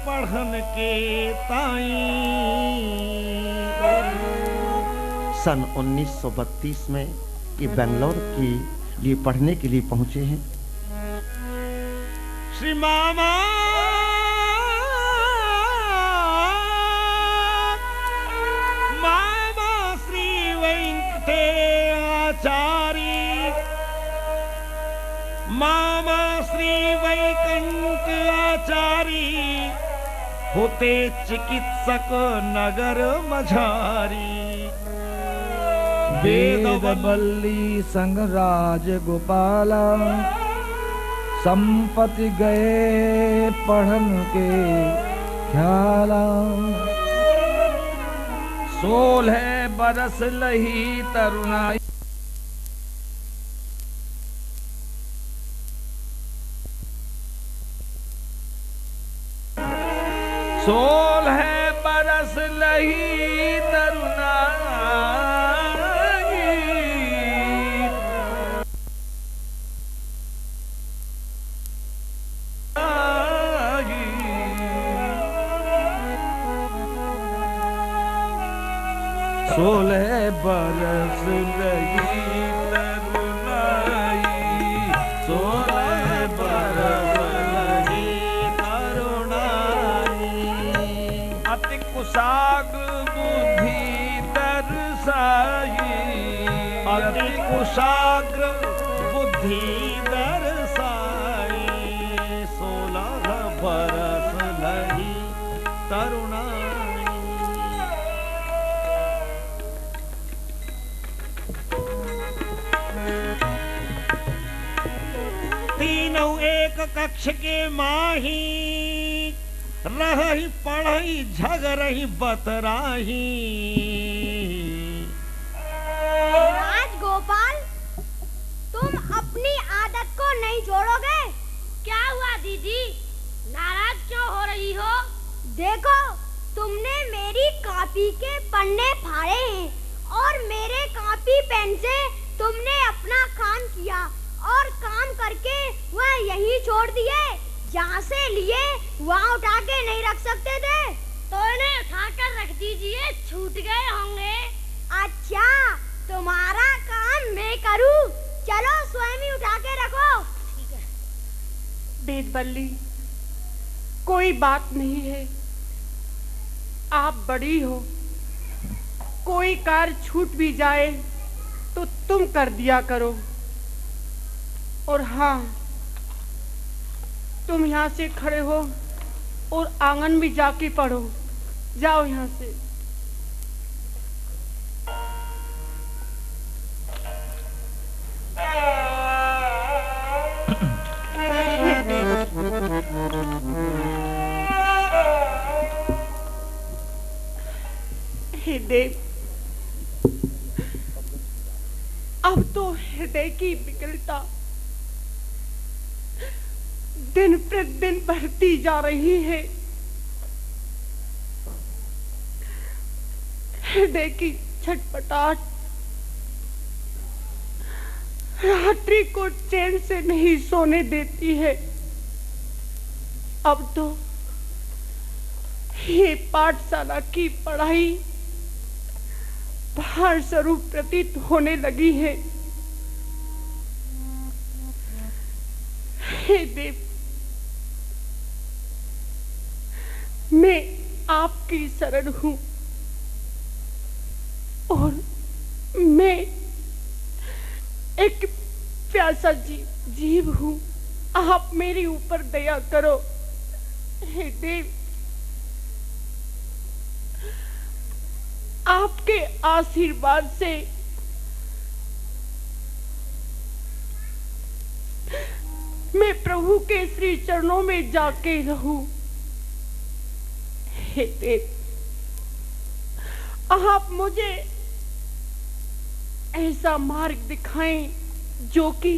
पढ़न के ताई। सन 1932 में ये बेंगलोर के लिए पढ़ने के लिए पहुंचे हैं। श्री मामा श्री वेंकटेचारी, मामा श्री वैकुंठ आचारी, होते चिकित्सक नगर मझारी। वेद बल्ली संग राज गोपाला, संपत्ति गए पढ़न के ख्याला। 16 बरस लही तरुणाई, 16 बरस लही तरुणाई। 16 बरस लगी तरुणाई, 16 बरस लगी तरुणाई। अति कुशाग्र बुद्धि दर्शाई, अति कुशाग्र बुद्धि दर्शाई। 16 बरस लगी तरुणाई। तीनों एक कक्ष के माही, रही पढ़ई झगरही बतराही। राजगोपाल, तुम अपनी आदत को नहीं छोड़ोगे? क्या हुआ दीदी, नाराज क्यों हो रही हो? देखो, तुमने मेरी कॉपी के पन्ने फाड़े हैं और मेरे कॉपी पेन से तुमने अपना काम किया और काम करके वह यहीं छोड़ दिए। जहाँ से लिए वहाँ उठा के नहीं रख सकते थे? तो इन्हें उठाकर रख दीजिए, छूट गए होंगे। अच्छा, तुम्हारा काम मैं करूँ? चलो स्वयं ही उठा के रखो। ठीक है। बेदबल्ली, कोई बात नहीं है, आप बड़ी हो, कोई कार्य छूट भी जाए तो तुम कर दिया करो। और हाँ, तुम यहाँ से खड़े हो और आंगन में जाके पढ़ो। जाओ यहाँ से। हे देव, अब तो हृदय की विकलता दिन प्रतिदिन बढ़ती जा रही है। हृदय की छटपटाहट रात्रि को चैन से नहीं सोने देती है। अब तो ये पाठशाला की पढ़ाई भार स्वरूप प्रतीत होने लगी है। हे देव, मैं आपकी शरण हूँ और मैं एक प्यासा जीव हूँ। आप मेरे ऊपर दया करो। हे देव, आपके आशीर्वाद से मैं प्रभु के श्री चरणों में जाके रहूं। हे देव, आप मुझे ऐसा मार्ग दिखाएं जो कि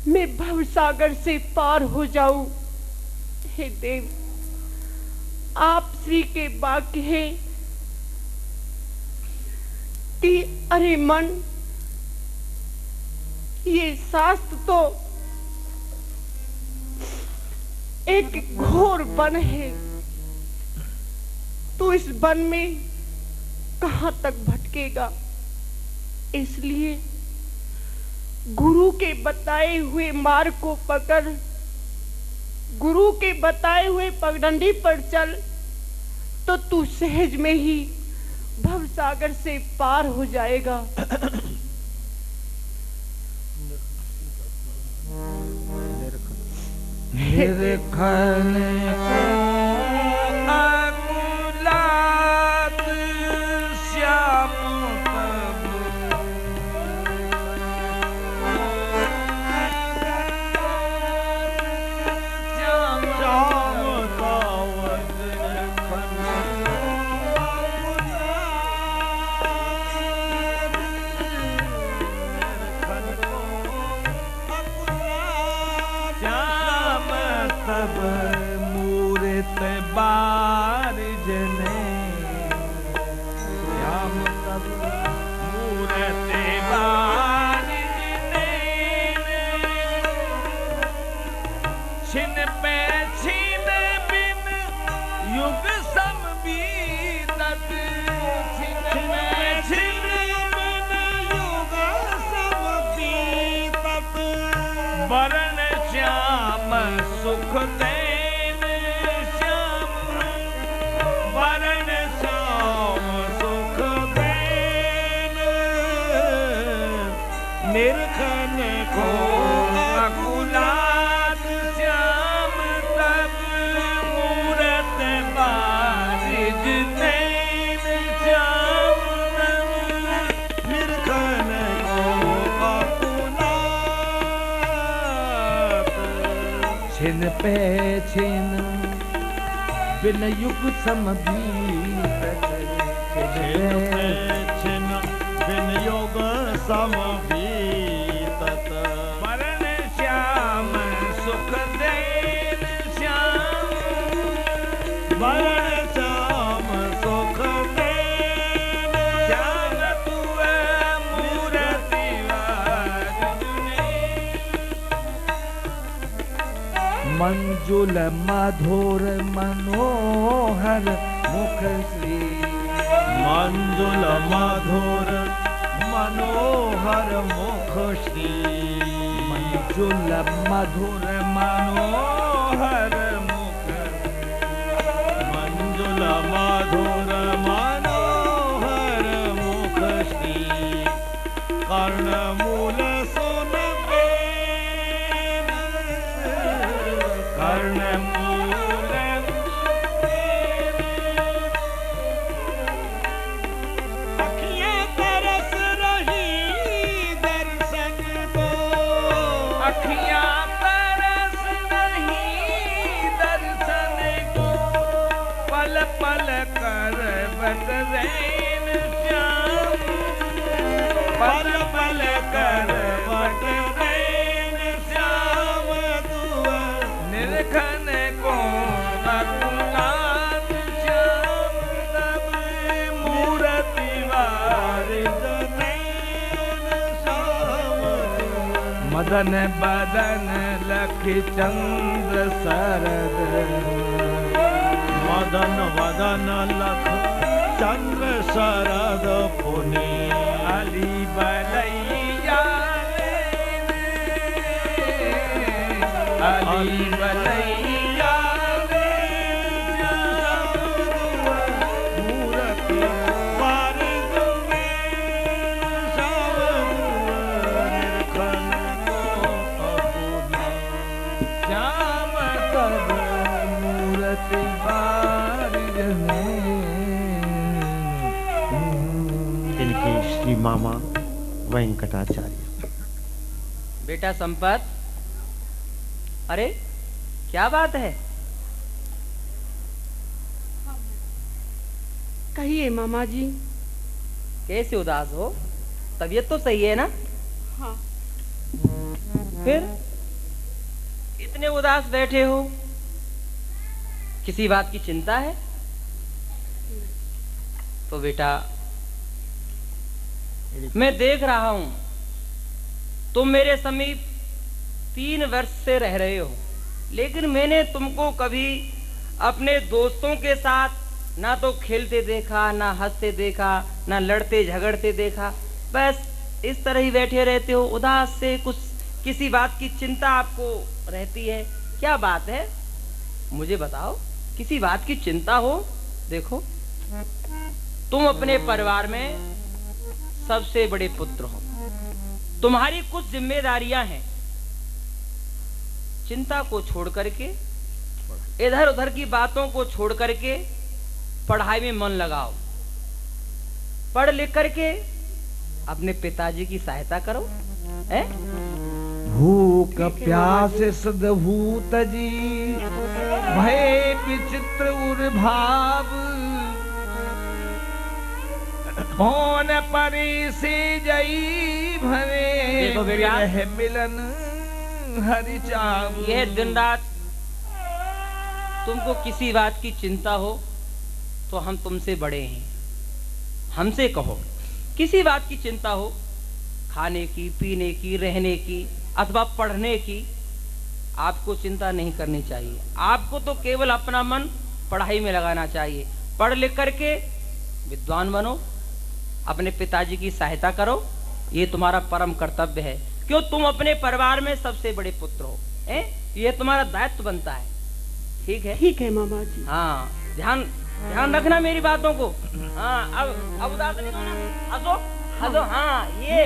मैं भवसागर से पार हो जाऊं। हे देव, आप श्री के वाक्य है कि अरे मन, ये शास्त्र तो एक घोर वन है, तो इस वन में कहां तक भटकेगा। इसलिए गुरु के बताए हुए मार्ग को पकड़, गुरु के बताए हुए पगडंडी पर चल, तो तू सहज में ही भवसागर से पार हो जाएगा। निरखन अकुलात श्याम तब श्याम तावत निरखन तब मूरत बार जने श्याम तब मूरत बार जने छिन पे छिन बिन युग सम बीतत छिन पे छिन बिन युग सम बीतत वरण श्याम सुख देन श्याम वरण श्याम सुख देन निरखन को अकुलात श्याम तब मूरत बारिज देन श्याम तब निरखन को अकुलात छिन पे छिन बिन युग सम बीतत छिन पे छिन बिन युग सम बीतत वरण श्याम सुख देन श्याम वरण श्याम सुख देन श्याम तुअ मूरति वाजुने मंजुल मधुर मनोहर मुख श्री मंजुल मधुर मनोहर मुख श्री मंजुल मधुर मनोहर मुख मंजुल मधुर मनोहर मुख श्री कर्ण मूल सुन कर्ण मूल अखियां तरस रही दर्शन को अखियां तरस रही दर्शन को पल पल कर बटरैन श्याम पल पल कर बटरैन श्याम दुआ निरखन को अकुलात श्याम तब मूरति वारिज नैन श्याम मदन बदन लख चंद्र सरद मदन वदन लख चंद्र शरद पुनि अली बलैया अली बलैया मूरति वारिज निरखन को अकुला श्याम तब मूरति वारिज इनके श्री मामा वेंकटाचार्य। बेटा संपत, अरे क्या बात है? कहिए मामा जी। कैसे उदास हो? तबीयत तो सही है ना? हाँ। फिर इतने उदास बैठे हो, किसी बात की चिंता है? तो बेटा मैं देख रहा हूं तुम मेरे समीप 3 वर्ष से रह रहे हो। लेकिन मैंने तुमको कभी अपने दोस्तों के साथ ना तो खेलते देखा, ना हंसते देखा, ना लड़ते झगड़ते देखा। बस इस तरह ही बैठे रहते हो, उदास से, कुछ किसी बात की चिंता आपको रहती है। क्या बात है मुझे बताओ, किसी बात की चिंता हो? देखो, तुम अपने परिवार में सबसे बड़े पुत्र हो, तुम्हारी कुछ जिम्मेदारियां हैं। चिंता को छोड़ करके, इधर उधर की बातों को छोड़ करके पढ़ाई में मन लगाओ। पढ़ लिख करके अपने पिताजी की सहायता करो। है? भूख प्यास सदभूत जी, भय विचित्र उर्भाव, कौन परे से जई भरे, देखो बेटा, विरह मिलन हरि चाव। यह दिन रात तुमको किसी बात की चिंता हो तो हम तुमसे बड़े हैं, हमसे कहो। किसी बात की चिंता हो, खाने की, पीने की, रहने की अथवा पढ़ने की, आपको चिंता नहीं करनी चाहिए। आपको तो केवल अपना मन पढ़ाई में लगाना चाहिए। पढ़ लिख करके विद्वान बनो, अपने पिताजी की सहायता करो, ये तुम्हारा परम कर्तव्य है। क्यों, तुम अपने परिवार में सबसे बड़े पुत्र हो, ये तुम्हारा दायित्व बनता है। ठीक है? ठीक है मामा जी। हाँ, ध्यान रखना मेरी बातों को। हाँ, अब उदास नहीं होना, हंसो हंसो। हाँ, ये